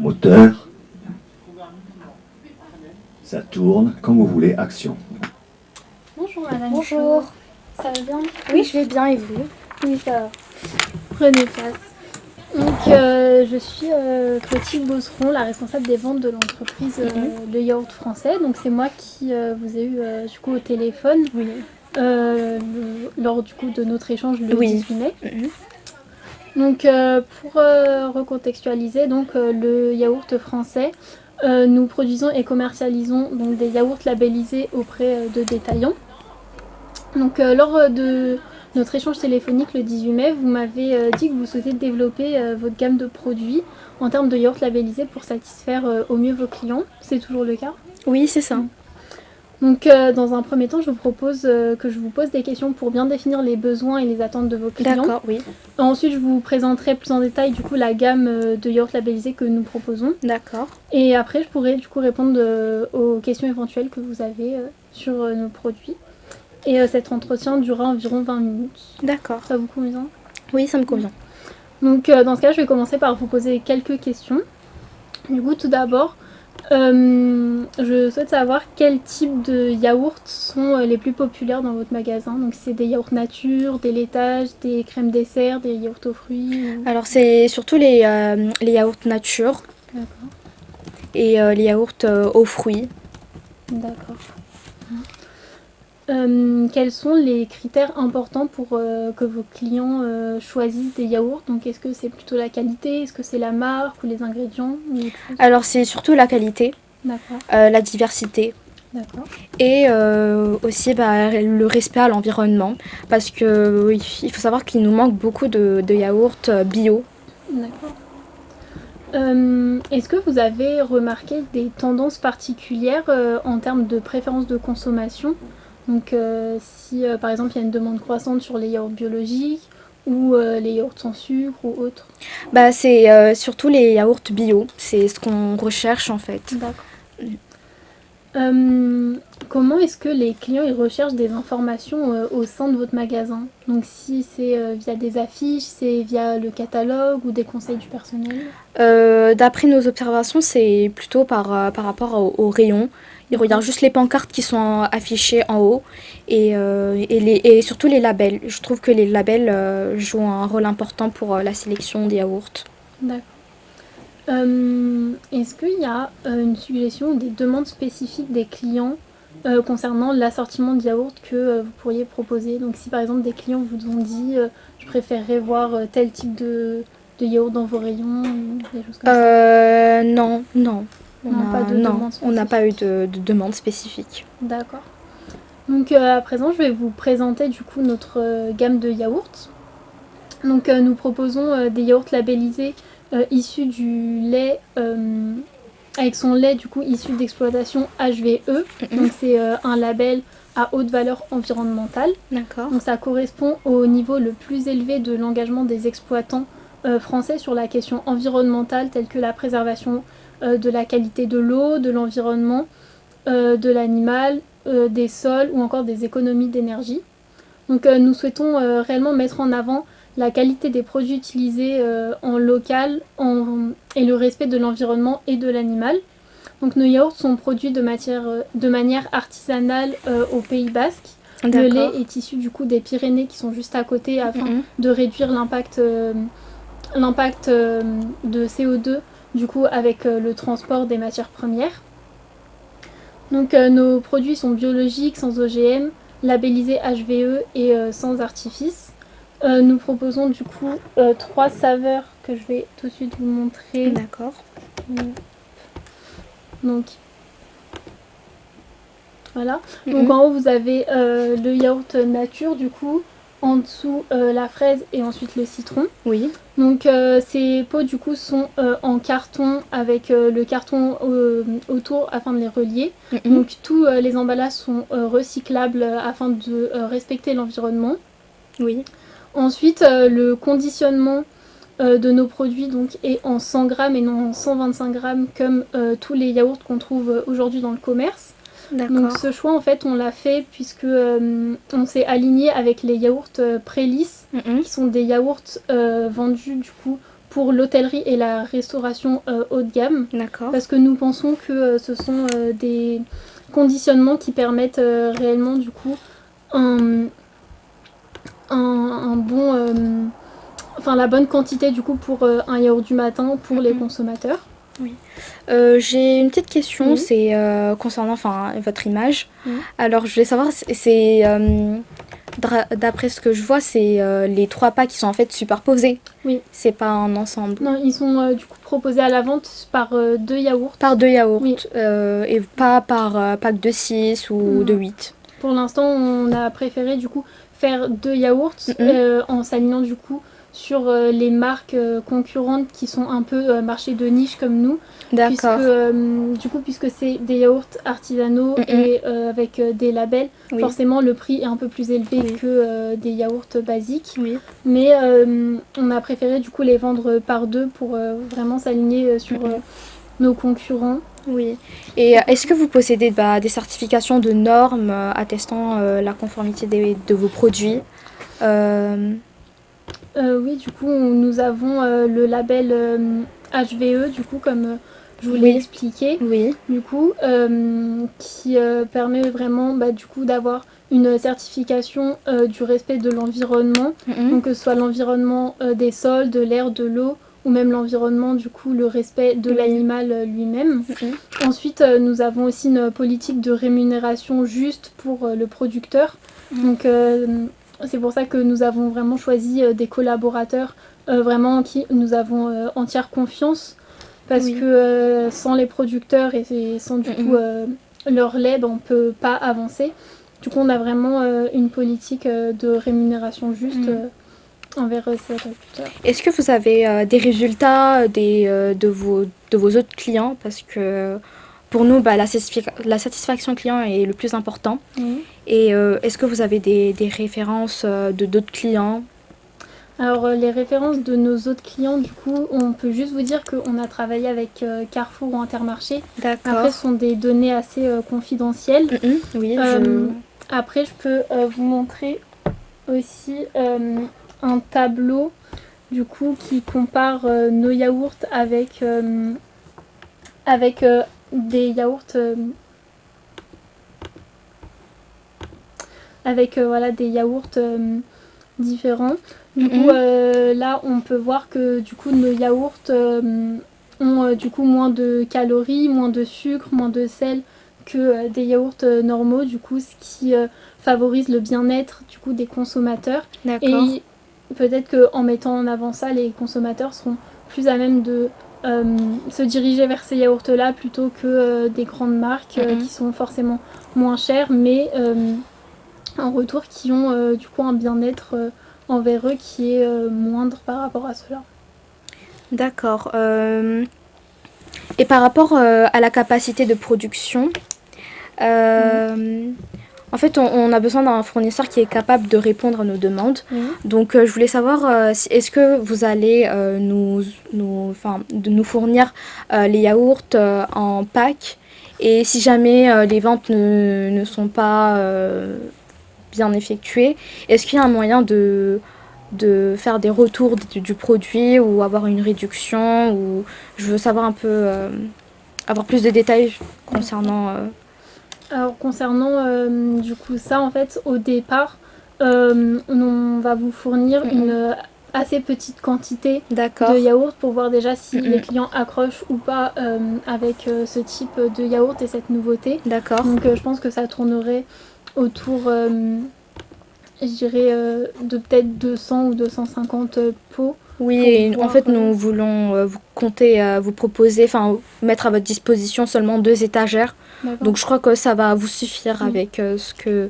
Moteur. Ça tourne. Quand vous voulez, action. Bonjour madame. Bonjour. Ça va bien? Oui, je vais bien et vous? Oui, ça va. Prenez place. Donc, je suis Clotilde Beauceron, la responsable des ventes de l'entreprise Le Yaourt Français. Donc, c'est moi qui vous ai eu du coup au téléphone lors du coup de notre échange le 18 mai. Donc, pour recontextualiser, donc le Yaourt Français, nous produisons et commercialisons donc des yaourts labellisés auprès de détaillants. Donc, lors de notre échange téléphonique le 18 mai, vous m'avez dit que vous souhaitez développer votre gamme de produits en termes de yaourts labellisés pour satisfaire au mieux vos clients. C'est toujours le cas? Oui, c'est ça. Donc, dans un premier temps, je vous propose que je vous pose des questions pour bien définir les besoins et les attentes de vos clients. D'accord, oui. Ensuite, je vous présenterai plus en détail du coup la gamme de yaourts labellisés que nous proposons. D'accord. Et après, je pourrai du coup répondre aux questions éventuelles que vous avez sur nos produits. Et cet entretien durera environ 20 minutes. D'accord. Ça vous convient? Oui, ça me convient. Donc, dans ce cas, je vais commencer par vous poser quelques questions. Du coup, tout d'abord, je souhaite savoir quel type de yaourts sont les plus populaires dans votre magasin. Donc, c'est des yaourts nature, des laitages, des crèmes dessert, des yaourts aux fruits Alors, c'est surtout les yaourts nature. D'accord. Et les yaourts aux fruits. D'accord. Quels sont les critères importants pour que vos clients choisissent des yaourts? Donc, est-ce que c'est plutôt la qualité? Est-ce que c'est la marque ou les ingrédients? Alors, c'est surtout la qualité. D'accord. La diversité. D'accord. Et aussi le respect à l'environnement. Parce qu'il faut savoir qu'il nous manque beaucoup de yaourts bio. D'accord. Est-ce que vous avez remarqué des tendances particulières en termes de préférence de consommation? Donc, si par exemple il y a une demande croissante sur les yaourts biologiques ou les yaourts sans sucre ou autres? C'est surtout les yaourts bio. C'est ce qu'on recherche en fait. D'accord. Comment est-ce que les clients ils recherchent des informations au sein de votre magasin? Donc, si c'est via des affiches, c'est via le catalogue ou des conseils du personnel? D'après nos observations, c'est plutôt par rapport au rayon. Ils regardent juste les pancartes qui sont affichées en haut et surtout les labels. Je trouve que les labels jouent un rôle important pour la sélection des yaourts. D'accord. Est-ce qu'il y a une suggestion ou des demandes spécifiques des clients concernant l'assortiment de yaourts que vous pourriez proposer? Donc, si par exemple des clients vous ont dit je préférerais voir tel type de yaourt dans vos rayons, des choses comme ça? Non. On n'a pas eu de demande spécifique. D'accord. Donc, à présent, je vais vous présenter du coup notre gamme de yaourts. Donc, nous proposons des yaourts labellisés issus du lait, avec son lait du coup issu d'exploitation HVE. Donc c'est un label à haute valeur environnementale. D'accord. Donc ça correspond au niveau le plus élevé de l'engagement des exploitants français sur la question environnementale, telle que la préservation de la qualité de l'eau, de l'environnement, de l'animal, des sols ou encore des économies d'énergie. Donc nous souhaitons réellement mettre en avant la qualité des produits utilisés en local et le respect de l'environnement et de l'animal. Donc nos yaourts sont produits de manière artisanale au Pays Basque. Le lait est issu du coup des Pyrénées qui sont juste à côté afin de réduire l'impact de CO2 du coup avec le transport des matières premières. Donc nos produits sont biologiques, sans OGM, labellisés HVE et sans artifice. Nous proposons du coup 3 saveurs que je vais tout de suite vous montrer. D'accord. Donc voilà. Donc en haut vous avez le yaourt nature du coup. En dessous la fraise et ensuite le citron. Oui. Donc ces pots du coup sont en carton avec le carton autour afin de les relier. Donc tous les emballages sont recyclables afin de respecter l'environnement. Oui. Ensuite le conditionnement de nos produits donc, est en 100 grammes et non en 125 grammes comme tous les yaourts qu'on trouve aujourd'hui dans le commerce. D'accord. Donc ce choix en fait on l'a fait puisque on s'est aligné avec les yaourts Prélice qui sont des yaourts vendus du coup pour l'hôtellerie et la restauration haut de gamme, D'accord. parce que nous pensons que ce sont des conditionnements qui permettent réellement du coup un bon, enfin la bonne quantité du coup pour un yaourt du matin pour les consommateurs. J'ai une petite question, Oui. c'est concernant votre image. Oui. Alors, je voulais savoir, d'après ce que je vois, c'est les 3 pas qui sont en fait superposés. Oui. C'est pas un ensemble. Non, ils sont du coup proposés à la vente par 2 yaourts. Par 2 yaourts, Oui. et pas par pack de 6 ou de 8. Pour l'instant, on a préféré du coup faire 2 yaourts en s'alignant du coup sur les marques concurrentes qui sont un peu marché de niche comme nous. D'accord. Puisque c'est des yaourts artisanaux et avec des labels, Oui. forcément le prix est un peu plus élevé que des yaourts basiques. Oui. Mais on a préféré du coup les vendre par 2 pour vraiment s'aligner sur nos concurrents. Oui. Et est-ce que vous possédez des certifications de normes attestant la conformité de vos produits? Oui, du coup, nous avons le label HVE, du coup, comme je vous l'ai expliqué, Oui. du coup, qui permet vraiment du coup, d'avoir une certification du respect de l'environnement, donc que ce soit l'environnement des sols, de l'air, de l'eau, ou même l'environnement, du coup, le respect de l'animal lui-même. Ensuite, nous avons aussi une politique de rémunération juste pour le producteur. Donc, c'est pour ça que nous avons vraiment choisi des collaborateurs vraiment en qui nous avons entière confiance. Parce que sans les producteurs et sans du coup leur lait, on ne peut pas avancer. Du coup, on a vraiment une politique de rémunération juste envers ces agriculteurs. Est-ce que vous avez des résultats de vos autres clients? Parce que pour nous, la satisfaction client est le plus important. Et est-ce que vous avez des références de d'autres clients? Alors, les références de nos autres clients, du coup, on peut juste vous dire qu'on a travaillé avec Carrefour ou Intermarché. D'accord. Après, ce sont des données assez confidentielles. Oui, Après, je peux vous montrer aussi un tableau du coup qui compare nos yaourts avec des yaourts des yaourts différents. Du coup, là, on peut voir que du coup nos yaourts ont du coup moins de calories, moins de sucre, moins de sel que des yaourts normaux, du coup, ce qui favorise le bien-être du coup des consommateurs. D'accord. Et peut-être qu'en mettant en avant ça, les consommateurs seront plus à même de se diriger vers ces yaourts-là plutôt que des grandes marques qui sont forcément moins chères, mais en retour qui ont du coup un bien-être envers eux qui est moindre par rapport à cela. D'accord. Et par rapport à la capacité de production, en fait, on a besoin d'un fournisseur qui est capable de répondre à nos demandes. Donc, je voulais savoir, est-ce que vous allez nous fournir les yaourts en pack? Et si jamais les ventes ne sont pas bien effectuées, est-ce qu'il y a un moyen de faire des retours du produit ou avoir une réduction? Ou je veux savoir un peu, avoir plus de détails concernant... Alors concernant du coup ça, en fait, au départ, on va vous fournir une assez petite quantité de yaourt pour voir déjà si les clients accrochent ou pas avec ce type de yaourt et cette nouveauté. D'accord. Donc je pense que ça tournerait autour, je dirais, de peut-être 200 ou 250 pots. Oui, et en fait, nous voulons vous proposer, mettre à votre disposition seulement 2 étagères. Donc, je crois que ça va vous suffire avec ce que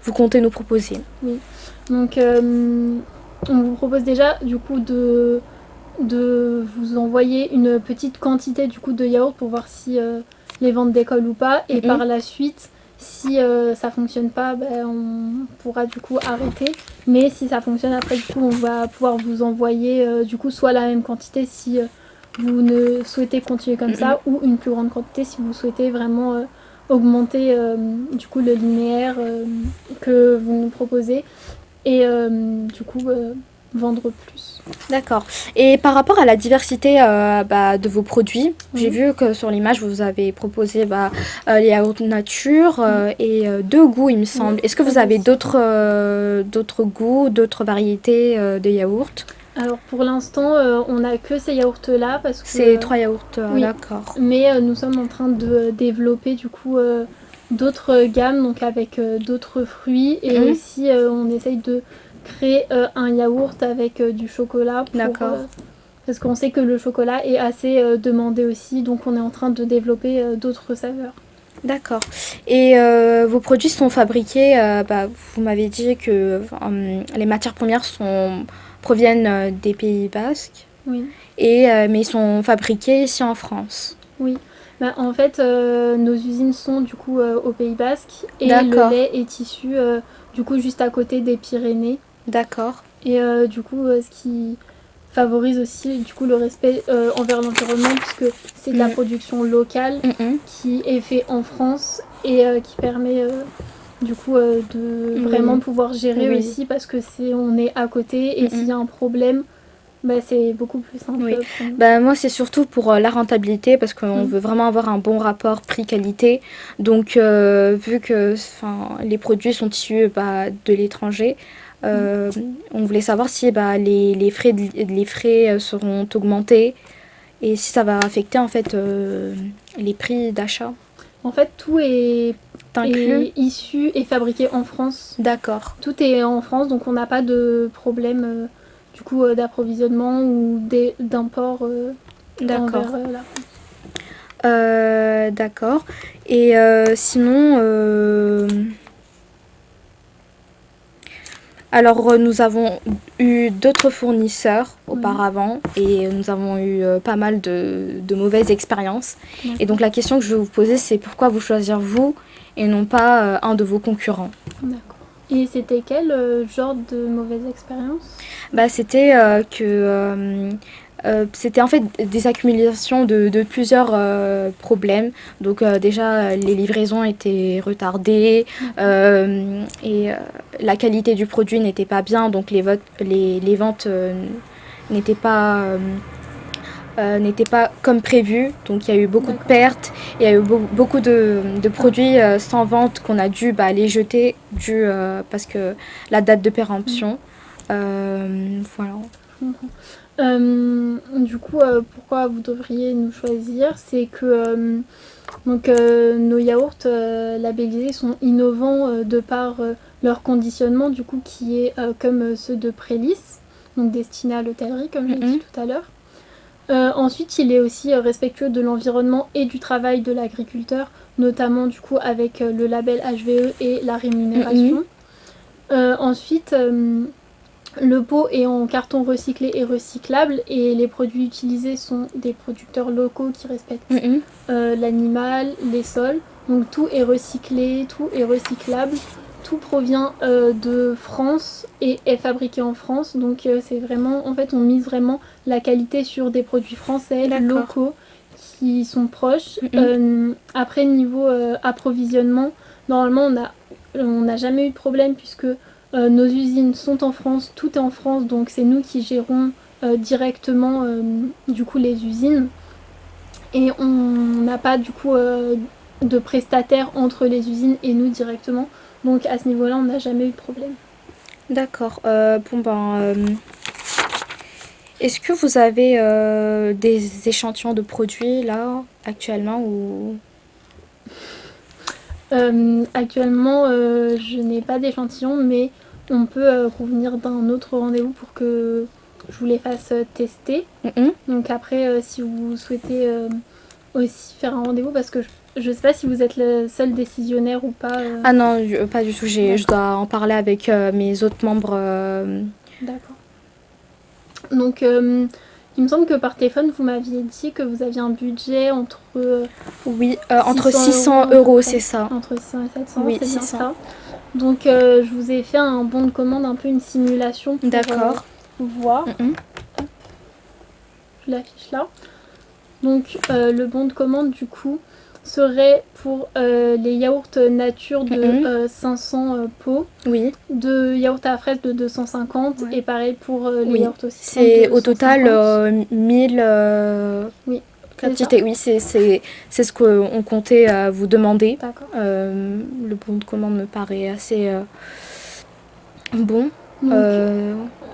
vous comptez nous proposer. Oui. Donc, on vous propose déjà, du coup, de vous envoyer une petite quantité, du coup, de yaourt pour voir si les ventes décollent ou pas. Et par la suite, si ça fonctionne pas, on pourra du coup arrêter. Mais si ça fonctionne, après du coup on va pouvoir vous envoyer du coup soit la même quantité si vous ne souhaitez continuer comme ça, ou une plus grande quantité si vous souhaitez vraiment augmenter du coup le linéaire que vous nous proposez. Et du coup vendre plus. D'accord. Et par rapport à la diversité de vos produits, j'ai Oui. vu que sur l'image, vous avez proposé les yaourts nature et deux goûts, il me semble. Est-ce que vous avez d'autres goûts, d'autres variétés de yaourts? Alors pour l'instant, on n'a que ces yaourts-là parce que C'est 3 yaourts, oui. d'accord. Mais nous sommes en train de développer du coup d'autres gammes, donc avec d'autres fruits. Et aussi, on essaye de créer un yaourt avec du chocolat. D'accord. Parce qu'on sait que le chocolat est assez demandé aussi, donc on est en train de développer d'autres saveurs. D'accord. Et vos produits sont fabriqués, vous m'avez dit que les matières premières proviennent des Pays Basques, Oui. mais ils sont fabriqués ici en France. Oui. Bah, en fait, nos usines sont du coup au Pays Basque et D'accord. le lait est issu du coup juste à côté des Pyrénées. D'accord. Et du coup, ce qui favorise aussi du coup le respect envers l'environnement puisque c'est de la production locale qui est fait en France et qui permet du coup de vraiment pouvoir gérer aussi parce que on est à côté et s'il y a un problème, c'est beaucoup plus simple. Oui. Moi, c'est surtout pour la rentabilité parce qu'on veut vraiment avoir un bon rapport prix-qualité. Donc, vu que les produits sont issus de l'étranger, on voulait savoir si les frais seront augmentés et si ça va affecter en fait les prix d'achat. En fait, tout est issu et fabriqué en France. D'accord. Tout est en France, donc on n'a pas de problème du coup d'approvisionnement ou d'import D'accord. envers la France. D'accord. Et sinon, alors nous avons eu d'autres fournisseurs auparavant et nous avons eu pas mal de mauvaises expériences. Et donc la question que je vais vous poser, c'est pourquoi vous choisir vous et non pas un de vos concurrents? D'accord. Et c'était quel genre de mauvaise expérience? C'était c'était en fait des accumulations de plusieurs problèmes. Donc déjà, les livraisons étaient retardées et la qualité du produit n'était pas bien. Donc les ventes n'étaient pas comme prévu. Donc il y a eu beaucoup de pertes. Il y a eu beaucoup de produits sans vente qu'on a dû les jeter parce que la date de péremption. Voilà. Du coup, pourquoi vous devriez nous choisir? C'est que nos yaourts labellisés sont innovants de par leur conditionnement, du coup, qui est comme ceux de Prélis, donc destinés à l'hôtellerie, comme j'ai dit tout à l'heure. Ensuite, il est aussi respectueux de l'environnement et du travail de l'agriculteur, notamment du coup avec le label HVE et la rémunération. Ensuite, le pot est en carton recyclé et recyclable et les produits utilisés sont des producteurs locaux qui respectent l'animal, les sols. Donc tout est recyclé, tout est recyclable, tout provient de France et est fabriqué en France. Donc c'est vraiment, en fait, on mise vraiment la qualité sur des produits français, locaux, qui sont proches. Après, niveau approvisionnement, normalement, on n'a jamais eu de problème puisque nos usines sont en France, tout est en France, donc c'est nous qui gérons directement du coup les usines. Et on n'a pas du coup de prestataires entre les usines et nous directement. Donc à ce niveau-là, on n'a jamais eu de problème. D'accord. Est-ce que vous avez des échantillons de produits là actuellement ou... Actuellement, je n'ai pas d'échantillon, mais on peut convenir d'un autre rendez-vous pour que je vous les fasse tester. Donc après, si vous souhaitez aussi faire un rendez-vous, parce que je ne sais pas si vous êtes le seul décisionnaire ou pas. Ah non, pas du tout. Je dois en parler avec mes autres membres. D'accord. Donc, il me semble que par téléphone, vous m'aviez dit que vous aviez un budget entre... entre 600 euros, c'est ça. Entre 600 et 700, oui, c'est bien 600. ça. Donc, je vous ai fait un bon de commande, un peu une simulation pour voir. Hop. Je l'affiche là. Donc, le bon de commande, du coup, serait pour les yaourts nature de 500 pots, Oui, de yaourts à la fraise de 250 Ouais. et pareil pour les Oui. yaourts aussi. c'est de au total 150. 1000 Oui, c'est quantités. Oui, c'est ce qu'on comptait vous demander. D'accord. Le bon de commande me paraît assez bon. Donc,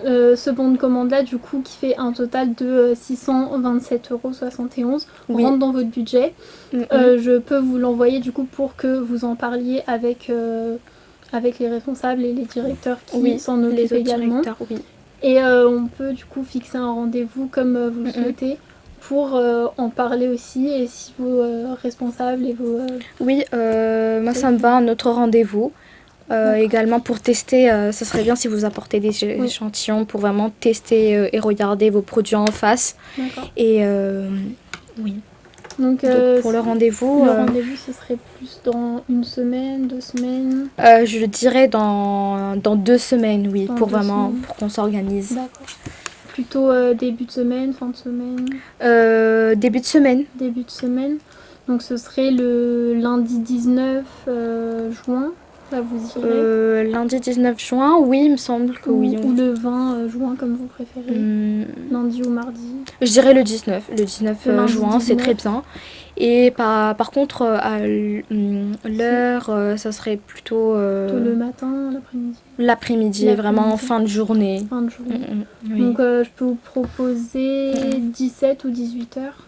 Euh, ce bon de commande-là, du coup, qui fait un total de 627,71 €, Oui. rentre dans votre budget. mm, Je peux vous l'envoyer, du coup, pour que vous en parliez avec les responsables et les directeurs qui oui, s'en les occupent autres également. directeurs, oui. Et on peut, du coup, fixer un rendez-vous comme vous le Mhm. souhaitez pour en parler aussi. Et si vos responsables et vos... Oui, moi ça me va, un autre rendez-vous. D'accord. Également pour tester, ce serait bien si vous apportez des échantillons pour vraiment tester et regarder vos produits en face. D'accord. Et oui. Donc, Donc, pour le rendez-vous, le rendez-vous, ce serait plus dans 1 semaine, 2 semaines. je dirais dans 2 semaines, oui, Dans pour 2 vraiment semaines. pour qu'on s'organise. D'accord. Plutôt début de semaine, fin de semaine. Début de semaine. Début de semaine. Donc ce serait le lundi 19 juin. Là, vous irez. Lundi 19 juin, oui, il me semble que oui. Ou le 20 juin, comme vous préférez. Lundi ou mardi. Je dirais le 19. Le 19 Le lundi juin, c'est 19. très bien. Et par contre, à l'heure, ça serait plutôt Plutôt le matin, l'après-midi. l'après-midi, vraiment en L'après-midi. fin de journée. Fin de journée. Oui. Donc je peux vous proposer 17 ou 18 heures.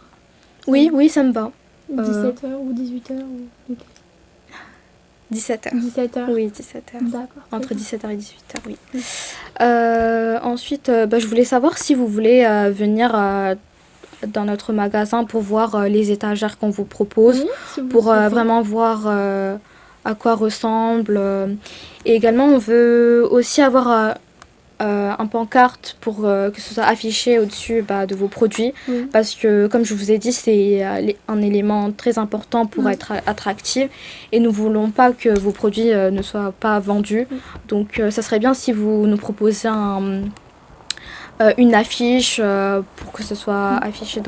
Oui, oui, ça me va. 17 heures ou 18 heures ou... 17h. 17 heures. Oui, 17h. D'accord. Entre 17h et 18h, oui. Oui. Ensuite, je voulais savoir si vous voulez venir dans notre magasin pour voir les étagères qu'on vous propose, Oui, si vous pour souhaitez. vraiment voir à quoi ressemble. Et également, on veut aussi avoir un pancarte pour que ce soit affiché au-dessus de vos produits. Oui. Parce que, comme je vous ai dit, c'est un élément très important pour Oui. être attractif. Et nous ne voulons pas que vos produits ne soient pas vendus. Oui. Donc, ça serait bien si vous nous proposez une affiche pour que ce soit affiché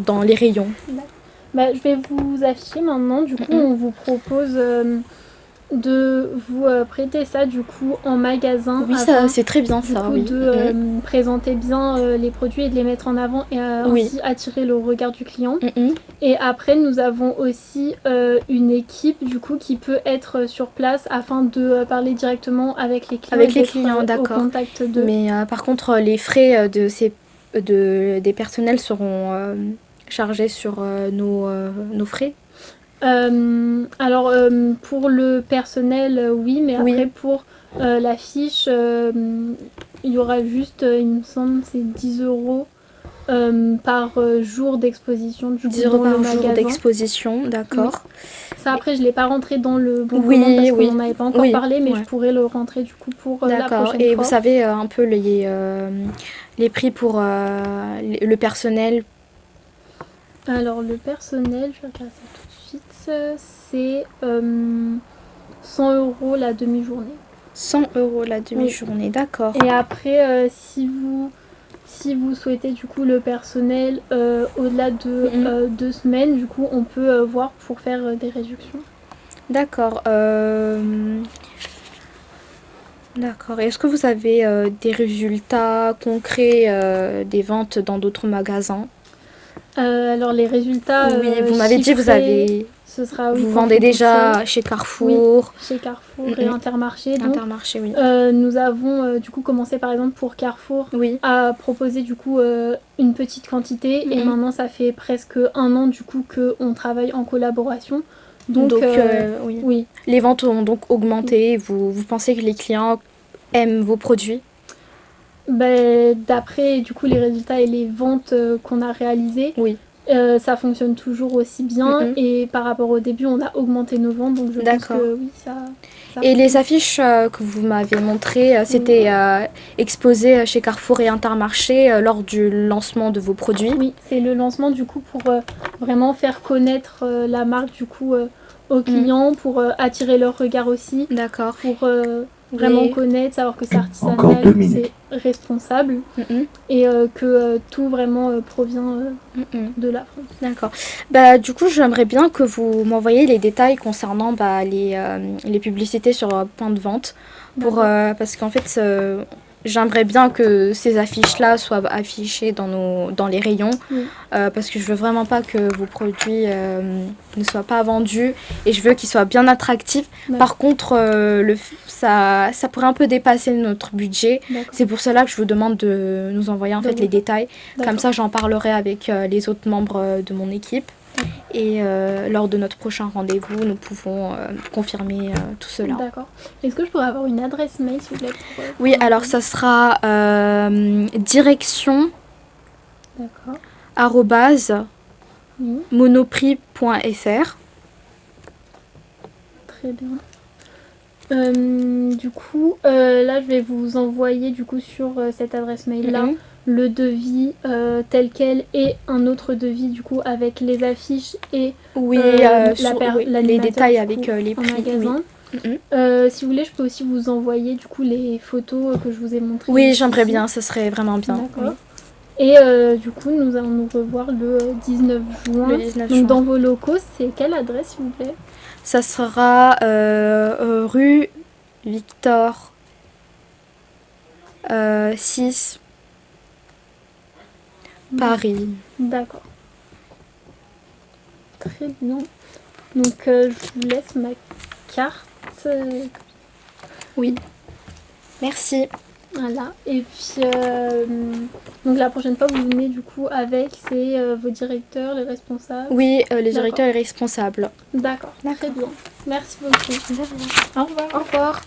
dans les rayons. Je vais vous afficher maintenant. Du coup, on vous propose de vous prêter ça du coup en magasin. Oui, afin, ça c'est très bien du ça. coup, Oui. de présenter bien les produits et de les mettre en avant et ainsi attirer le regard du client. Et après, nous avons aussi une équipe du coup qui peut être sur place afin de parler directement avec les clients. Avec les clients, d'accord. Au contact de... Mais par contre, les frais des personnels seront chargés sur nos frais. Alors pour le personnel oui, mais après pour l'affiche il y aura juste il me semble c'est 10 € par jour d'exposition du coup, 10 € dans le par magasin. jour d'exposition, d'accord. Ça après je l'ai pas rentré dans le bon Oui, commande parce oui. qu'on n'en avait pas encore parlé, mais ouais. je pourrais le rentrer du coup pour la D'accord. prochaine Et fois. vous savez un peu les prix pour le personnel? Alors le personnel, je vais regarder ça tout de suite, c'est 100 € la demi-journée. 100 € la demi-journée, d'accord. Et après, si vous souhaitez du coup le personnel au-delà de 2 semaines, du coup on peut voir pour faire des réductions. D'accord. D'accord. Est-ce que vous avez des résultats concrets des ventes dans d'autres magasins? Alors les résultats Oui, vous m'avez dit ce sera, vous vendez déjà chez Carrefour. Oui, chez Carrefour et Intermarché. Donc, Intermarché, oui. nous avons du coup commencé par exemple pour Carrefour à proposer du coup une petite quantité et maintenant ça fait presque 1 an du coup qu'on travaille en collaboration. Donc oui. Les ventes ont donc augmenté. Vous pensez que les clients aiment vos produits? D'après du coup les résultats et les ventes qu'on a réalisées, ça fonctionne toujours aussi bien et par rapport au début on a augmenté nos ventes, donc je pense que oui ça et les affiches que vous m'avez montrées, c'était exposé chez Carrefour et Intermarché lors du lancement de vos produits? Oui, c'est le lancement du coup pour vraiment faire connaître la marque du coup aux clients, pour attirer leur regard aussi. D'accord. Pour vraiment Oui. connaître, savoir que c'est Encore artisanal, 2 que minutes. c'est responsable Mhm, et que tout vraiment provient mhm. de la France. D'accord. Bah, du coup, j'aimerais bien que vous m'envoyiez les détails concernant les publicités sur point de vente. D'accord. Parce qu'en fait, j'aimerais bien que ces affiches-là soient affichées dans les rayons. Oui. Parce que je veux vraiment pas que vos produits ne soient pas vendus et je veux qu'ils soient bien attractifs. D'accord. Par contre, ça pourrait un peu dépasser notre budget. D'accord. C'est pour cela que je vous demande de nous envoyer en fait les détails. Comme D'accord. ça, j'en parlerai avec les autres membres de mon équipe. Et lors de notre prochain rendez-vous, nous pouvons confirmer tout cela. D'accord. Est-ce que je pourrais avoir une adresse mail, s'il vous plaît Oui, alors ça sera direction D'accord. Oui. @monoprix.fr. Très bien. Du coup, là, je vais vous envoyer du coup sur cette adresse mail-là Mhm. le devis tel quel et un autre devis du coup avec les affiches et Oui, oui, les l'animateur, détails du avec coup, les en prix. magasin. Oui. Mhm. Si vous voulez, je peux aussi vous envoyer du coup les photos que je vous ai montrées. Oui, j'aimerais ici. bien, ça serait vraiment bien. D'accord. Oui. Et du coup, nous allons nous revoir le 19 juin. Le 19 Donc juin. dans vos locaux, c'est quelle adresse, s'il vous plaît? Ça sera rue Victor 6, Paris. D'accord. Très bien. Donc je vous laisse ma carte. Oui. Merci. Voilà. Et puis donc la prochaine fois vous venez du coup avec vos directeurs, les responsables. Oui, les directeurs et responsables. D'accord. Très D'accord. bien. Merci beaucoup. Au revoir. Au revoir.